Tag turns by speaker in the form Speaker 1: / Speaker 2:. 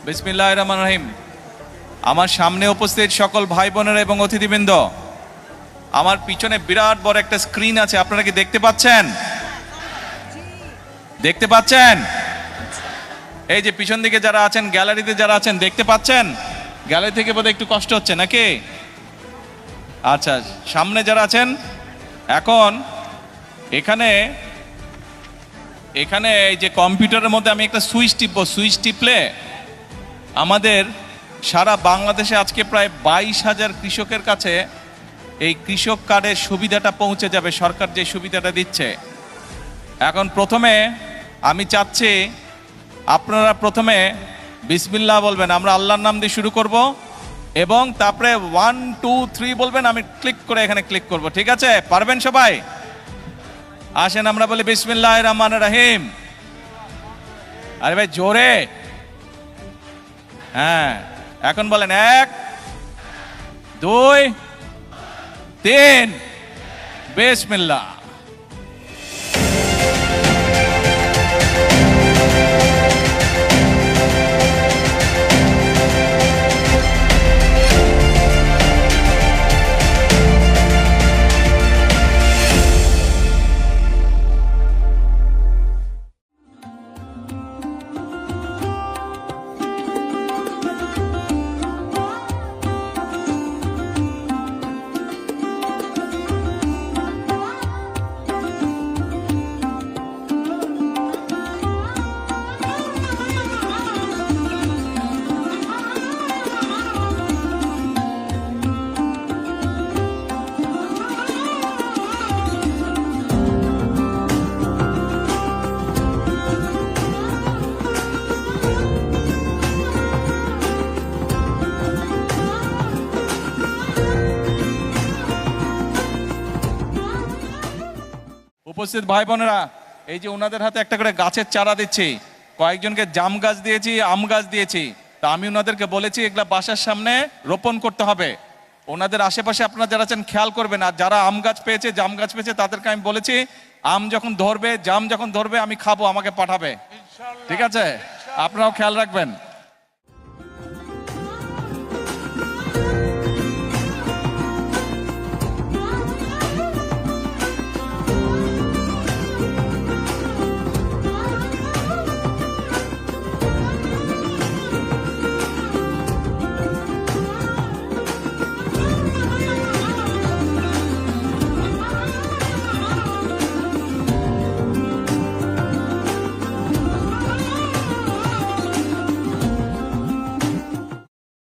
Speaker 1: বিসমিল্লাহির রহমানির রহিম। আমার সামনে উপস্থিত সকল ভাই বোনেরা এবং অতিথিবৃন্দ, আমার পিছনে বিরাট বড় একটা স্ক্রিন আছে, আপনারা কি দেখতে পাচ্ছেন? দেখতে পাচ্ছেন? এই যে পিছন দিকে যারা আছেন, গ্যালারিতে যারা আছেন, দেখতে পাচ্ছেন? গ্যালারি থেকে বোধহয় একটু কষ্ট হচ্ছে নাকি? আচ্ছা, সামনে যারা আছেন, এখন এখানে এই যে কম্পিউটারের মধ্যে আমি একটা সুইচ টিপবো, সুইচ টিপলে আমাদের সারা বাংলাদেশে আজকে প্রায় 22,000 কৃষকের কাছে এই কৃষক কার্ডের সুবিধাটা পৌঁছে যাবে, সরকার যে সুবিধাটা দিচ্ছে। এখন প্রথমে আমি চাচ্ছি আপনারা প্রথমে বিসমিল্লাহ বলবেন, আমরা আল্লাহর নাম দিয়ে শুরু করব এবং তারপরে 1 2 3 বলবেন, আমি ক্লিক করে এখানে ক্লিক করব। ঠিক আছে? পারবেন সবাই? আসেন আমরা বলি বিসমিল্লাহির রহমানির রহিম। আরে ভাই জোরে, হ্যাঁ এখন বলেন 1 2 3 বিসমিল্লাহ। উপস্থিত ভাই বোনেরা, এই যে ওনাদের হাতে একটা করে গাছের চারা দিচ্ছি, কয়েকজনকে জাম গাছ দিয়েছি, আম গাছ দিয়েছি। তা আমি ওনাদেরকে বলেছি এগুলা বাসার সামনে রোপণ করতে হবে। ওনাদের আশেপাশে আপনারা যারা আছেন খেয়াল করবেন, আর যারা আম গাছ পেয়েছে, জাম গাছ পেয়েছে, তাদেরকে আমি বলেছি আম যখন ধরবে, জাম যখন ধরবে আমি খাবো, আমাকে পাঠাবে। ঠিক আছে? আপনারাও খেয়াল রাখবেন।